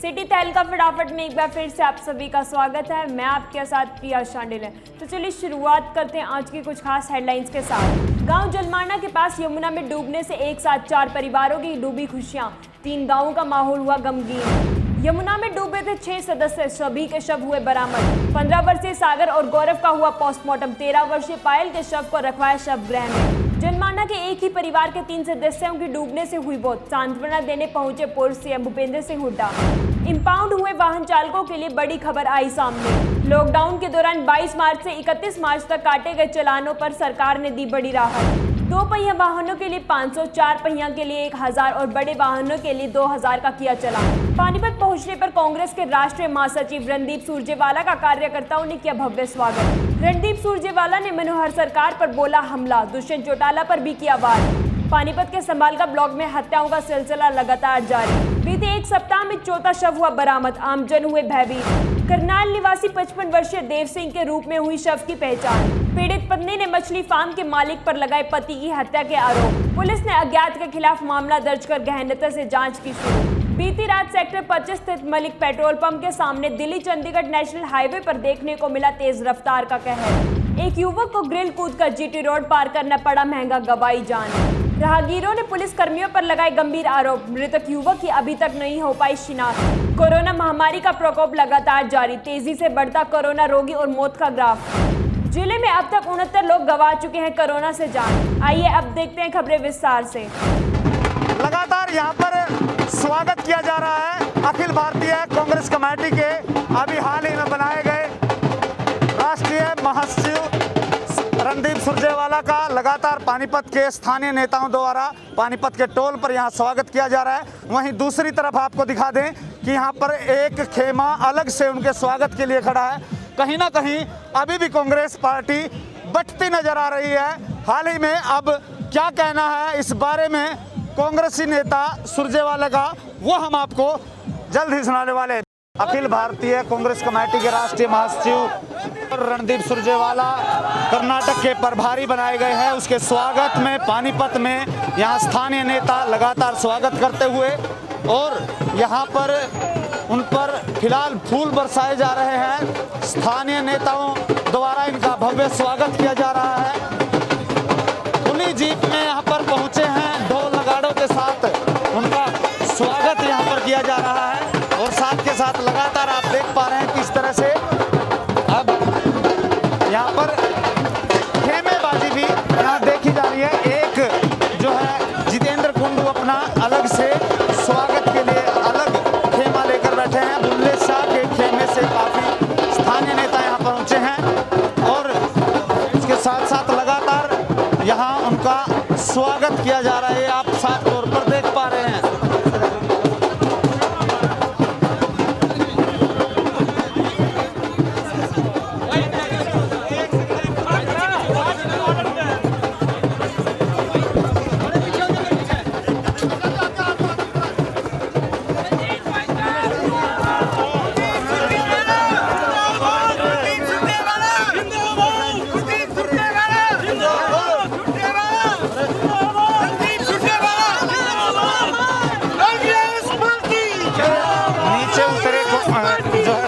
City तहलका फटाफट में एक बार फिर से आप सभी का स्वागत है। मैं आपके साथ प्रिया शांडिल है। तो चलिए शुरुआत करते हैं आज की कुछ खास हेडलाइंस के साथ। गांव जलमाना के पास यमुना में डूबने से एक साथ 4 परिवारों की डूबी खुशियां, 3 गांवों का माहौल हुआ गमगीन। यमुना में डूबे थे 6 सदस्य, सभी के शव हुए बरामद। 15 वर्षीय सागर और गौरव का हुआ पोस्टमार्टम, 13 वर्षीय पायल के शव को रखवाया शव गृह में। जलमाना के एक ही परिवार के 3 सदस्यों की डूबने से हुई मौत, सांत्वना देने पहुंचे पूर्व सीएम भूपेंद्र सिंह हुड्डा। इंपाउंड हुए वाहन चालकों के लिए बड़ी खबर आई सामने। लॉकडाउन के दौरान 22 मार्च से 31 मार्च तक काटे गए चालानों पर सरकार ने दी बड़ी राहत। 2 पहिया वाहनों के लिए 500, 4 पहिया के लिए 1000 और बड़े वाहनों के लिए 2000 का किया चालान। पानीपत पहुंचने पर कांग्रेस के राष्ट्रीय महासचिव रणदीप सुरजेवाला का कार्यकर्ताओं ने किया भव्य स्वागत। रणदीप सुरजेवाला ने मनोहर सरकार पर बोला हमला, दुष्यंत चौटाला पर भी किया वार। पानीपत के संभालका ब्लॉक में हत्याओं का सिलसिला लगातार जारी। बीते एक सप्ताह में 4था शव हुआ बरामद, आमजन हुए भयभीत। करनाल निवासी 55 वर्षीय देव सिंह के रूप में हुई शव की पहचान। पीड़ित पत्नी ने मछली फार्म के मालिक पर लगाए पति की हत्या के आरोप। पुलिस ने अज्ञात के खिलाफ मामला दर्ज कर गहनता से जांच की शुरू। बीती रात सेक्टर 25 स्थित मलिक पेट्रोल पंप के सामने दिल्ली चंडीगढ़ नेशनल हाईवे पर देखने को मिला तेज रफ्तार का कहर। एक युवक को ग्रिल कूदकर जीटी रोड पार करना पड़ा, महंगा गवाई जान। राहगीरों ने पुलिस कर्मियों पर लगाए गंभीर आरोप, मृतक युवक की अभी तक नहीं हो पाई शिनाख्त। कोरोना महामारी का प्रकोप लगातार जारी, तेजी से बढ़ता कोरोना रोगी और मौत का ग्राफ। जिले में अब तक 69 लोग गंवा चुके हैं कोरोना से जान। आइए अब देखते हैं खबरें विस्तार से। लगातार यहाँ पर स्वागत किया जा रहा है अखिल भारतीय कांग्रेस कमेटी के अभी हाल ही में बनाए गए राष्ट्रीय महासचिव रणदीप सुरजेवाला का लगातार पानीपत के स्थानीय नेताओं द्वारा पानीपत के टोल पर यहाँ स्वागत किया जा रहा है। वहीं दूसरी तरफ आपको दिखा दें कि यहाँ पर एक खेमा अलग से उनके स्वागत के लिए खड़ा है। कहीं ना कहीं अभी भी कांग्रेस पार्टी बटती नजर आ रही है। हाल ही में अब क्या कहना है इस बारे में कांग्रेसी नेता सुरजेवाला का, वो हम आपको जल्द ही सुनाने वाले हैं। अखिल भारतीय कांग्रेस कमेटी के राष्ट्रीय महासचिव रणदीप सुरजेवाला कर्नाटक के प्रभारी बनाए गए हैं। उसके स्वागत में पानीपत में यहाँ स्थानीय नेता लगातार स्वागत करते हुए और यहाँ पर उन पर फिलहाल फूल बरसाए जा रहे हैं। स्थानीय नेताओं द्वारा इनका भव्य स्वागत किया जा रहा है। खुली जीप में यहाँ पर पहुँचे हैं, ढोल नगाड़ों के साथ उनका स्वागत यहाँ पर किया जा रहा है। और साथ के साथ लगातार आप देख पा रहे हैं किस तरह से अब यहाँ पर खेमेबाजी भी यहाँ देखी जा रही है। एक जो है जितेंद्र कुंडू अपना अलग से स्वागत के लिए अलग खेमा लेकर बैठे हैं। बुल्ले शाह के खेमे से काफी स्थानीय नेता यहाँ पहुंचे हैं और इसके साथ साथ लगातार यहाँ उनका स्वागत किया जा रहा है। आप साफ तौर पर देख पा रहे हैं।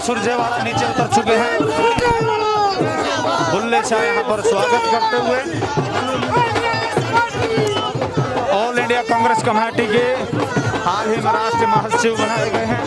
सुरजेवाला नीचे उतर चुके हैं। बुल्ले शाह यहाँ पर स्वागत करते हुए ऑल इंडिया कांग्रेस कमेटी के हाल ही में राष्ट्रीय महासचिव बनाए गए हैं।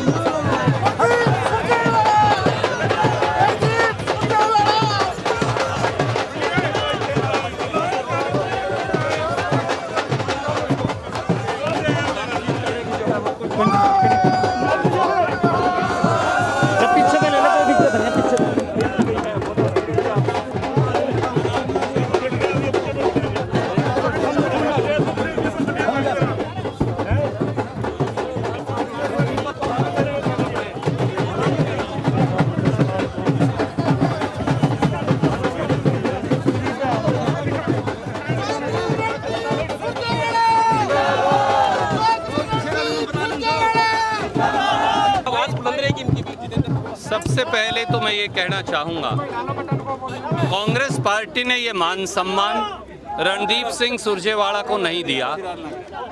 सबसे पहले तो मैं ये कहना चाहूँगा, कांग्रेस पार्टी ने ये मान सम्मान रणदीप सिंह सुरजेवाला को नहीं दिया।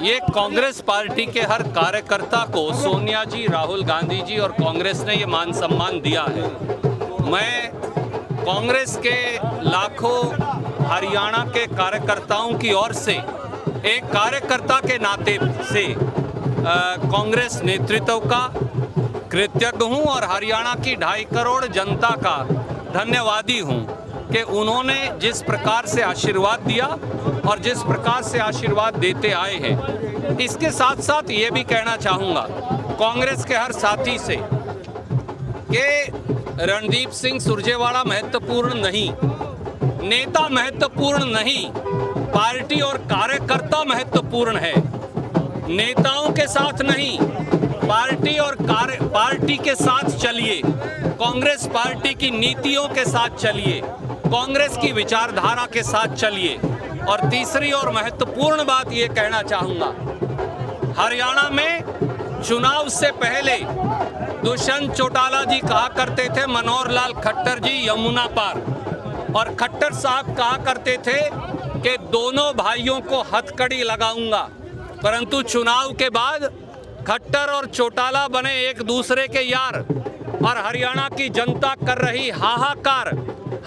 ये कांग्रेस पार्टी के हर कार्यकर्ता को सोनिया जी, राहुल गांधी जी और कांग्रेस ने ये मान सम्मान दिया है। मैं कांग्रेस के लाखों हरियाणा के कार्यकर्ताओं की ओर से एक कार्यकर्ता के नाते से कांग्रेस नेतृत्व का कृतज्ञ हूँ और हरियाणा की 2.5 करोड़ जनता का धन्यवादी हूँ कि उन्होंने जिस प्रकार से आशीर्वाद दिया और जिस प्रकार से आशीर्वाद देते आए हैं। इसके साथ साथ ये भी कहना चाहूँगा कांग्रेस के हर साथी से कि रणदीप सिंह सुरजेवाला महत्वपूर्ण नहीं, नेता महत्वपूर्ण नहीं, पार्टी और कार्यकर्ता महत्वपूर्ण है। नेताओं के साथ नहीं, पार्टी के साथ चलिए, कांग्रेस पार्टी की नीतियों के साथ चलिए, कांग्रेस की विचारधारा के साथ चलिए। और तीसरी और महत्वपूर्ण बात ये कहना चाहूँगा, हरियाणा में चुनाव से पहले दुष्यंत चौटाला जी कहा करते थे मनोहर लाल खट्टर जी यमुना पार, और खट्टर साहब कहा करते थे कि दोनों भाइयों को हथकड़ी लगाऊंगा। परंतु चुनाव के बाद खट्टर और चौटाला बने एक दूसरे के यार और हरियाणा की जनता कर रही हाहाकार,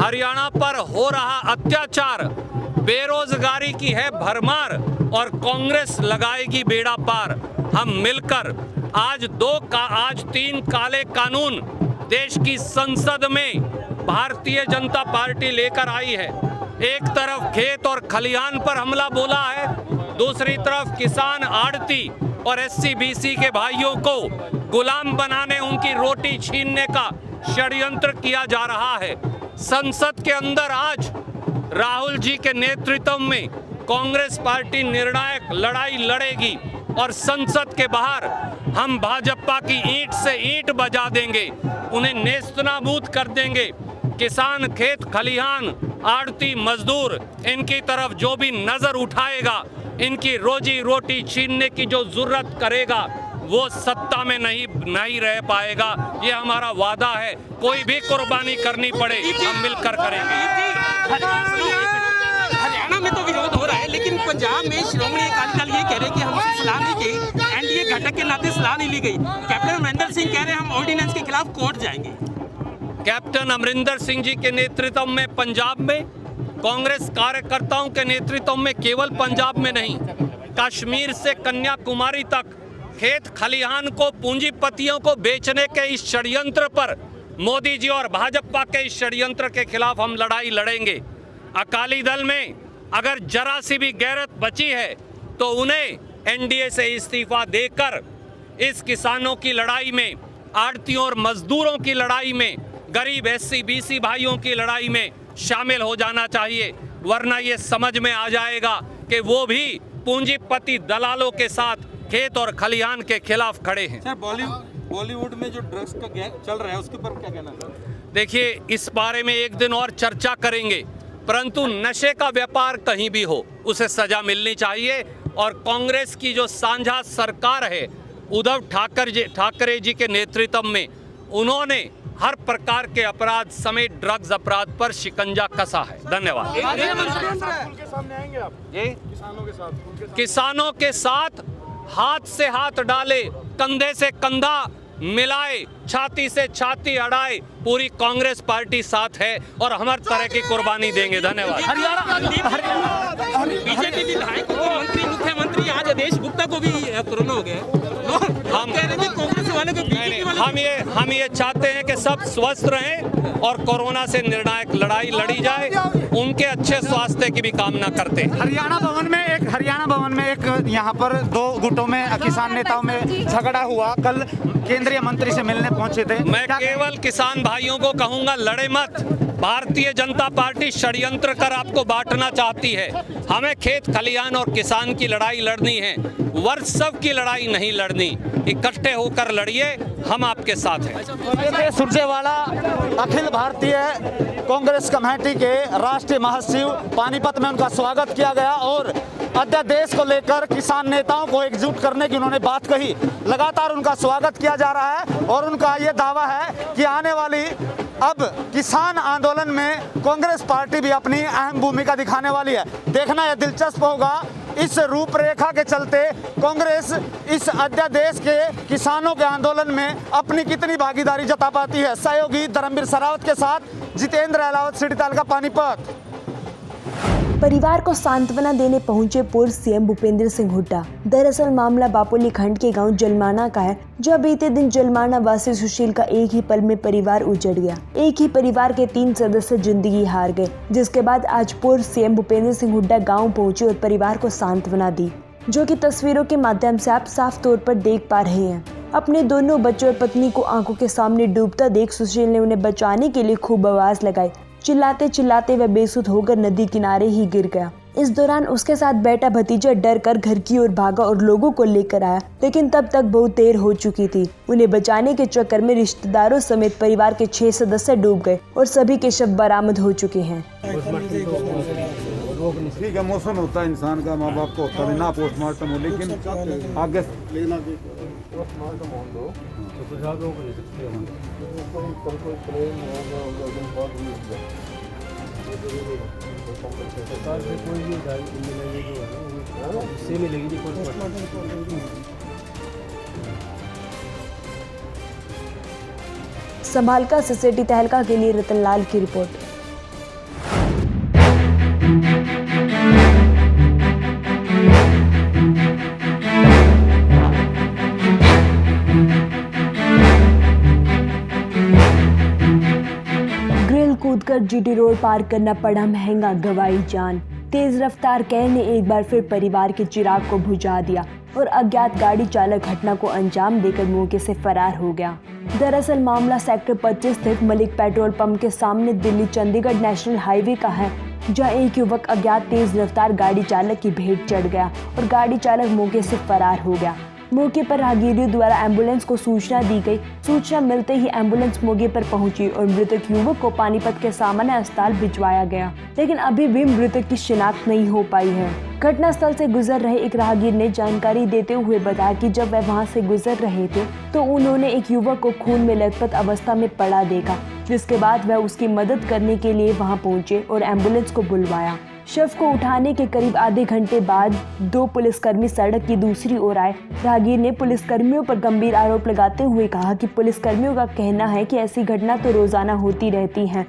हरियाणा पर हो रहा अत्याचार, बेरोजगारी की है भरमार और कांग्रेस लगाएगी बेड़ा पार। हम मिलकर आज 3 काले कानून देश की संसद में भारतीय जनता पार्टी लेकर आई है। एक तरफ खेत और खलिहान पर हमला बोला है, दूसरी तरफ किसान, आड़ती और SC-BC के भाइयों को गुलाम बनाने, उनकी रोटी छीनने का षड्यंत्र किया जा रहा है। संसद के अंदर आज राहुल जी के नेतृत्व में कांग्रेस पार्टी निर्णायक लड़ाई लड़ेगी और संसद के बाहर हम भाजपा की ईंट से ईंट बजा देंगे, उन्हें नेस्तनाबूद कर देंगे। किसान, खेत खलिहान, आड़ती, मजदूर, इनकी तरफ जो भी नजर उठाएगा, इनकी रोजी रोटी छीनने की जो जुर्रत करेगा, वो सत्ता में नहीं रह पाएगा। ये हमारा वादा है, कोई भी कुर्बानी करनी पड़े हम मिलकर करेंगे। हरियाणा में तो विरोध हो रहा है, लेकिन पंजाब में श्रोमणी अकाली दल ये कह रहे हैं कि हमसे सलाह नहीं की, एनडीए घटक के नाते सलाह नहीं ली गई। कैप्टन अमरिंदर सिंह कह रहे हैं हम ऑर्डिनेंस के खिलाफ कोर्ट जाएंगे। कैप्टन अमरिंदर सिंह जी के नेतृत्व में पंजाब में, कांग्रेस कार्यकर्ताओं के नेतृत्व में, केवल पंजाब में नहीं, कश्मीर से कन्याकुमारी तक खेत खलिहान को पूंजीपतियों को बेचने के इस षड्यंत्र पर, मोदी जी और भाजपा के इस षड्यंत्र के खिलाफ हम लड़ाई लड़ेंगे। अकाली दल में अगर जरा सी भी गैरत बची है तो उन्हें एनडीए से इस्तीफा देकर इस किसानों की लड़ाई में, आड़तियों और मजदूरों की लड़ाई में, गरीब SC-BC भाइयों की लड़ाई में शामिल हो जाना चाहिए, वरना ये समझ में आ जाएगा कि वो भी पूंजीपति दलालों के साथ खेत और खलिहान के खिलाफ खड़े हैं। सर, बॉलीवुड में जो ड्रग्स का गैंग चल रहा है उसके ऊपर क्या कहना है? देखिए, इस बारे में एक दिन और चर्चा करेंगे, परंतु नशे का व्यापार कहीं भी हो उसे सजा मिलनी चाहिए। और कांग्रेस की जो साझा सरकार है उद्धव ठाकरे जी के नेतृत्व में, उन्होंने हर प्रकार के अपराध समेत ड्रग्स अपराध पर शिकंजा कसा है। धन्यवाद। किसानों के साथ हाथ से हाथ डाले, कंधे से कंधा मिलाए, छाती से छाती अड़ाए, पूरी कांग्रेस पार्टी साथ है और हम हर तरह की कुर्बानी देंगे। धन्यवाद। बीजेपी विधायक, मुख्यमंत्री आज आदेश गुप्ता को भी कोरोना हो गया। हम कह रहे थे कांग्रेस वाले को, बीजेपी वाले हम ये चाहते हैं कि सब स्वस्थ रहें और कोरोना से निर्णायक लड़ाई लड़ी जाए, उनके अच्छे स्वास्थ्य की भी कामना करते हैं। हरियाणा भवन में एक यहाँ पर 2 गुटों में किसान नेताओं में झगड़ा हुआ, कल केंद्रीय मंत्री से मिलने पहुंचे थे। मैं केवल किसान भाइयों को कहूंगा, लड़े मत। भारतीय जनता पार्टी षड्यंत्र कर आपको बांटना चाहती है। हमें खेत खलिहान और किसान की लड़ाई लड़नी है, वर्चस्व की लड़ाई नहीं लड़नी। इकट्ठे होकर लड़िए, हम आपके साथ हैं। सुरजेवाला अखिल भारतीय कांग्रेस कमेटी के राष्ट्रीय महासचिव, पानीपत में उनका स्वागत किया गया और अध्यादेश को लेकर किसान नेताओं को एकजुट करने की उन्होंने बात कही। लगातार उनका स्वागत किया जा रहा है और उनका ये दावा है कि आने वाली अब किसान आंदोलन में कांग्रेस पार्टी भी अपनी अहम भूमिका दिखाने वाली है। देखना यह दिलचस्प होगा इस रूपरेखा के चलते कांग्रेस इस अध्यादेश के किसानों के आंदोलन में अपनी कितनी भागीदारी जता पाती है। सहयोगी धर्मवीर सरावत के साथ जितेंद्र अहलावत, सिटी तालका, पानीपत। परिवार को सांत्वना देने पहुंचे पूर्व सीएम भूपेंद्र सिंह हुड्डा। दरअसल मामला बापोली खंड के गांव जलमाना का है, जहां बीते दिन जलमाना वासी सुशील का एक ही पल में परिवार उजड़ गया। एक ही परिवार के 3 सदस्य जिंदगी हार गए, जिसके बाद आज पूर्व सीएम भूपेंद्र सिंह हुड्डा गाँव पहुंचे और परिवार को सांत्वना दी, जो कि तस्वीरों के माध्यम से आप साफ तौर पर देख पा रहे हैं। अपने दोनों बच्चों और पत्नी को आंखों के सामने डूबता देख सुशील ने उन्हें बचाने के लिए खूब आवाज लगाई। चिल्लाते चिल्लाते वह बेसुध होकर नदी किनारे ही गिर गया। इस दौरान उसके साथ बैठा भतीजा डर कर घर की ओर भागा और लोगों को लेकर आया, लेकिन तब तक बहुत देर हो चुकी थी। उन्हें बचाने के चक्कर में रिश्तेदारों समेत परिवार के 6 सदस्य डूब गए और सभी के शव बरामद हो चुके हैं। ठीक है, मौसम होता है इंसान का, माँ बाप को होता है ना पोस्टमार्टम हो, लेकिन आगे संभालका से सिटी तहलका के लिए रतनलाल की रिपोर्ट। कूदकर जीटी रोड पार करना पड़ा महंगा, गवाई जान। तेज रफ्तार कैर ने एक बार फिर परिवार के चिराग को बुझा दिया और अज्ञात गाड़ी चालक घटना को अंजाम देकर मौके से फरार हो गया। दरअसल मामला सेक्टर 25 स्थित मलिक पेट्रोल पंप के सामने दिल्ली चंडीगढ़ नेशनल हाईवे का है, जहां एक युवक अज्ञात तेज रफ्तार गाड़ी चालक की भेंट चढ़ गया और गाड़ी चालक मौके से फरार हो गया। मौके पर राहगीरों द्वारा एम्बुलेंस को सूचना दी गई। सूचना मिलते ही एम्बुलेंस मौके पर पहुंची और मृतक युवक को पानीपत के सामान्य अस्पताल भिजवाया गया, लेकिन अभी भी मृतक की शिनाख्त नहीं हो पाई है। घटनास्थल से गुजर रहे एक राहगीर ने जानकारी देते हुए बताया कि जब वह वहां से गुजर रहे थे तो उन्होंने एक युवक को खून में लथपथ अवस्था में पड़ा देखा, जिसके बाद वह उसकी मदद करने के लिए वहां पहुंचे और एम्बुलेंस को बुलवाया। शव को उठाने के करीब आधे घंटे बाद 2 पुलिसकर्मी सड़क की दूसरी ओर आए। राहगीर ने पुलिसकर्मियों पर गंभीर आरोप लगाते हुए कहा कि पुलिसकर्मियों का कहना है कि ऐसी घटना तो रोजाना होती रहती हैं।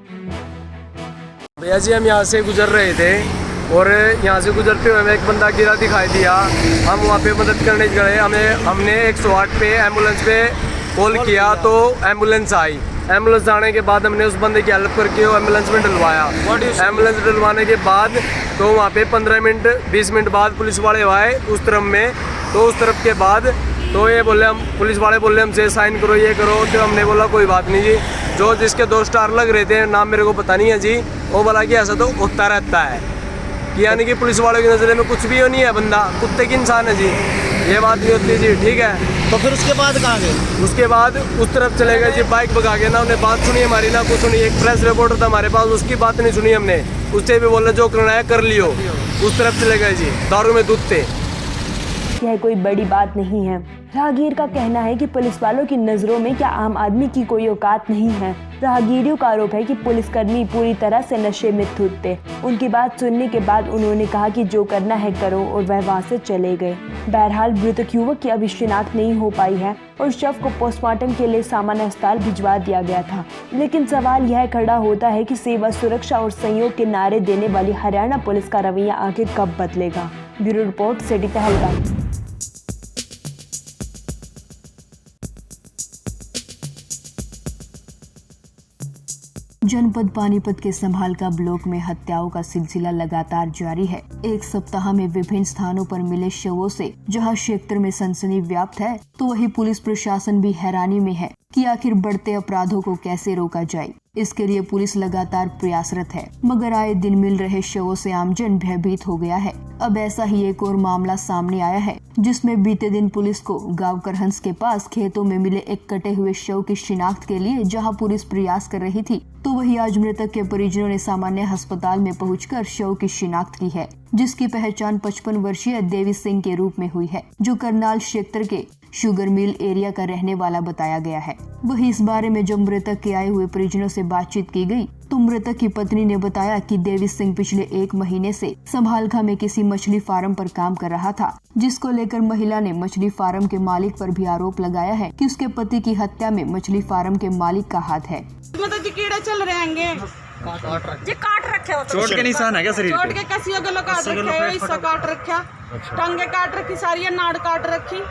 भैया जी, हम यहाँ से गुजर रहे थे और यहाँ से गुजरते हुए हमें एक बंदा गिरा दिखाई दिया। हम वहाँ पे मदद करने गए। हमने 108 पे एम्बुलेंस पे कॉल किया तो एम्बुलेंस आई। एम्बुलेंस आने के बाद हमने उस बंदे की हेल्प करके वो एम्बुलेंस में डलवाया। एम्बुलेंस डलवाने के बाद तो वहाँ पे 15 मिनट 20 मिनट बाद पुलिस वाले आए उस तरफ में। तो उस तरफ के बाद तो ये बोले, हम पुलिस वाले बोले हमसे साइन करो, ये करो। तो हमने बोला कोई बात नहीं जी। जो जिसके 2 स्टार लग रहे थे, नाम मेरे को पता नहीं है जी, वो बोला कि ऐसा तो होता रहता है, कि यानी कि पुलिस वालों की नज़र में कुछ भी नहीं है, बंदा कुत्ते की इंसान है जी, ये बात नहीं होती जी। ठीक है, तो फिर उसके बाद कहाँ गए? उसके बाद उस तरफ चले गए जी, बाइक भगा के ना उन्हें बात सुनी हमारी ना कुछ सुनी। एक प्रेस रिपोर्टर था हमारे पास, उसकी बात नहीं सुनी हमने। उससे भी बोला जो करना है कर लियो। उस तरफ चले गए जी, दारू में दूध थे। यह कोई बड़ी बात नहीं है। राहगीर का कहना है कि पुलिस वालों की नजरों में क्या आम आदमी की कोई औकात नहीं है। राहगीरों का आरोप है कि पुलिसकर्मी पूरी तरह से नशे में धुत थे। उनकी बात सुनने के बाद उन्होंने कहा कि जो करना है करो और वह वहां से चले गए। बहरहाल मृतक युवक की अभी शिनाख्त नहीं हो पाई है और शव को पोस्टमार्टम के लिए सामान्य अस्पताल भिजवा दिया गया था। लेकिन सवाल यह खड़ा होता है कि सेवा, सुरक्षा और सहयोग के नारे देने वाली हरियाणा पुलिस का रवैया आखिर कब बदलेगा। ब्यूरो रिपोर्ट, सिटी तहलका। जनपद पानीपत के संभालका ब्लॉक में हत्याओं का सिलसिला लगातार जारी है। एक सप्ताह में विभिन्न स्थानों पर मिले शवों से जहां क्षेत्र में सनसनी व्याप्त है, तो वहीं पुलिस प्रशासन भी हैरानी में है कि आखिर बढ़ते अपराधों को कैसे रोका जाए। इसके लिए पुलिस लगातार प्रयासरत है, मगर आए दिन मिल रहे शवों से आमजन भयभीत हो गया है। अब ऐसा ही एक और मामला सामने आया है, जिसमें बीते दिन पुलिस को गांव करहंस के पास खेतों में मिले एक कटे हुए शव की शिनाख्त के लिए जहां पुलिस प्रयास कर रही थी, तो वही आज मृतक के परिजनों ने सामान्य अस्पताल में पहुंचकर शव की शिनाख्त की है, जिसकी पहचान 55 वर्षीय देवी सिंह के रूप में हुई है, जो करनाल क्षेत्र के शुगर मिल एरिया का रहने वाला बताया गया है। वही इस बारे में जब मृतक के आए हुए परिजनों से बातचीत की गई, तो मृतक की पत्नी ने बताया कि देवी सिंह पिछले 1 महीने से संभालखा में किसी मछली फार्म पर काम कर रहा था, जिसको लेकर महिला ने मछली फार्म के मालिक पर भी आरोप लगाया है कि उसके पति की हत्या में मछली फार्म के मालिक का हाथ है। मतलब जी कीड़े चल रहे हैं, जी काट रखे हो, चोट के निशान है क्या शरीर चोट के कसियों गलो काट रखे है, हिस्सा काट रखा, टांगे काट रखी, सारी नाड़ काट रखी।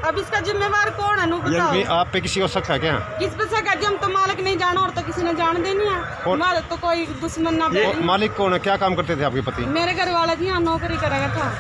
अब इसका जिम्मेवार कौन है? नु बताओ। आप पे किसी को शक है क्या? किस पे शक है? हम तो मालिक नहीं जाना और तो किसी ने जान देनी है। मालिक तो कोई दुश्मन ना बने। मालिक कौन है? क्या काम करते थे आपके पति? मेरे घर वाला जी यहाँ नौकरी करेगा था,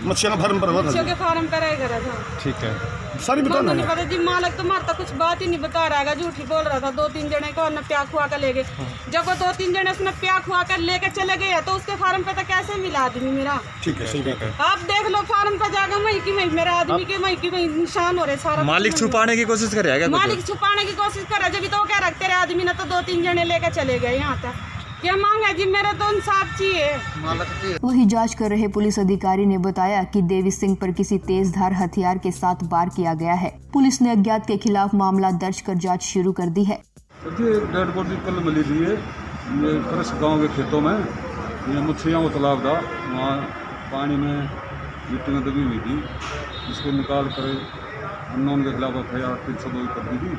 मच्छियों फार्म पर। मच्छियों के फार्म पर रहेगा था। ठीक है, सारी बताओ ना। नहीं पता जी, मालिक तो मारता कुछ बात ही नहीं बता रहा है, झूठी बोल रहा था। 2-3 जने को न प्या खुआ कर ले गए। जब वो 2-3 जने उसने प्या खुआ कर लेके चले गए, तो उसके फार्म पे तो कैसे मिला आदमी मेरा? ठीक है, सही बात है। आप देख लो फार्म पे जाकर वही की वही मेरा आदमी के वही की वही निशान हो रहे सारा। मालिक छुपाने की कोशिश कर रहा है? मालिक छुपाने की कोशिश कर रहा है, जब तो क्या रखते रहे आदमी ने, तो 2-3 जने लेकर चले गए यहाँ तक। क्या मांग है जी? मेरा तो इंसाफ चाहिए। वही जांच कर रहे पुलिस अधिकारी ने बताया कि देवी सिंह पर किसी तेजधार हथियार के साथ वार किया गया है। पुलिस ने अज्ञात के खिलाफ मामला दर्ज कर जांच शुरू कर दी है। डेड बॉडी कल मिली थी ये करस गाँव के खेतों में। ये मच्छलियाँ वो तालाब था, वहाँ पानी में मिट्टी में दबी हुई थी, इसको निकाल कर अननोन के खिलाफ FIR 302 कर दी थी।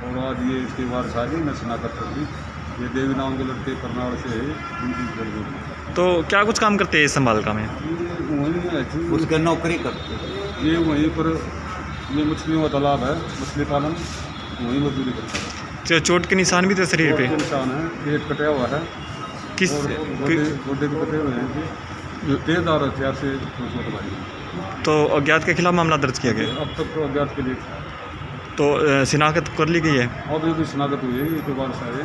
और आज ये इसके वारस आ गई, मैं शनाख्त कर दी। ये देवी नाम के लड़के करनाल से है, उनकी डेड बॉडी। तो क्या कुछ काम करते हैं संभालका में? वहीं है, उसका नौकरी करते। ये वहीं पर ये मछलियों का तालाब है, मछली पालन, वहीं मजदूरी करते हैं। चोट के निशान भी थे शरीर पे? निशान है, पेट कटा हुआ है, किस गोडे भी कटे हुए हैं, तेजधार हथियार से चोट लगाई। तो अज्ञात के खिलाफ मामला दर्ज किया गया? अब तक तो अज्ञात के लिए तो शिनाख्त कर ली गई है? और भी शनाख्त हुई है, ये के बाद सारे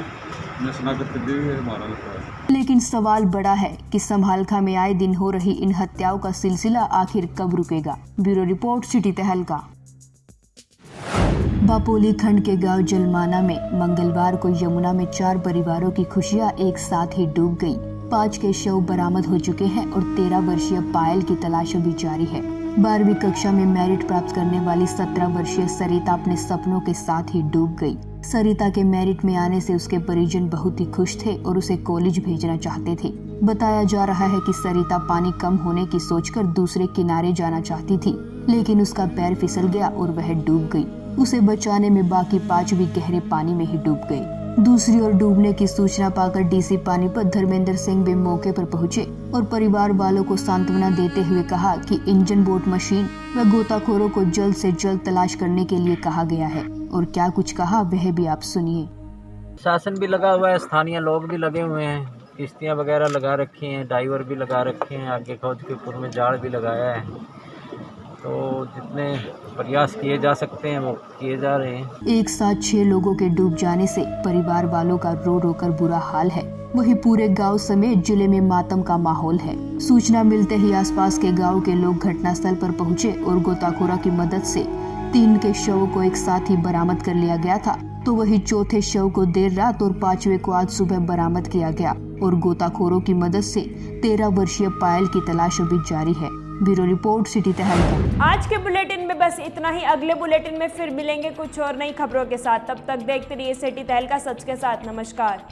ने शनाख्त कर दी है, हमारा लगता है। लेकिन सवाल बड़ा है कि संभालखा में आए दिन हो रही इन हत्याओं का सिलसिला आखिर कब रुकेगा। ब्यूरो रिपोर्ट, सिटी तहलका। बापोली खंड के गांव जलमाना में मंगलवार को यमुना में 4 परिवारों की खुशियां एक साथ ही डूब गई। 5 के शव बरामद हो चुके हैं और 13 वर्षीय पायल की तलाश अभी जारी है। 12वीं कक्षा में मेरिट प्राप्त करने वाली 17 वर्षीय सरिता अपने सपनों के साथ ही डूब गई। सरिता के मेरिट में आने से उसके परिजन बहुत ही खुश थे और उसे कॉलेज भेजना चाहते थे। बताया जा रहा है कि सरिता पानी कम होने की सोचकर दूसरे किनारे जाना चाहती थी, लेकिन उसका पैर फिसल गया और वह डूब गई। उसे बचाने में बाकी 5 भी गहरे पानी में ही डूब गए। दूसरी ओर डूबने की सूचना पाकर डीसी पानीपत धर्मेंद्र सिंह भी मौके पर पहुंचे और परिवार वालों को सांत्वना देते हुए कहा कि इंजन बोट मशीन व गोताखोरों को जल्द से जल्द तलाश करने के लिए कहा गया है। और क्या कुछ कहा वह भी आप सुनिए। शासन भी लगा हुआ है, स्थानीय लोग भी लगे हुए हैं, किश्तियाँ वगैरह लगा रखी हैं, डाइवर भी लगा रखे हैं, आगे खोज के पुर में जाल भी लगाया है। तो जितने प्रयास किए जा सकते हैं वो किए जा रहे हैं। एक साथ 6 लोगों के डूब जाने से परिवार वालों का रो रो कर बुरा हाल है। वही पूरे गांव समेत जिले में मातम का माहौल है। सूचना मिलते ही आसपास के गांव के लोग घटनास्थल पर पहुंचे और गोताखोरों की मदद से 3 के शवों को एक साथ ही बरामद कर लिया गया था। तो वही चौथे शव को देर रात और 5वें को आज सुबह बरामद किया गया और गोताखोरों की मदद से 13 वर्षीय पायल की तलाश अभी जारी है। ब्यूरो रिपोर्ट, सिटी तहलका। आज के बुलेटिन में बस इतना ही। अगले बुलेटिन में फिर मिलेंगे कुछ और नई खबरों के साथ। तब तक देखते रहिए सिटी तहलका, सच के साथ। नमस्कार।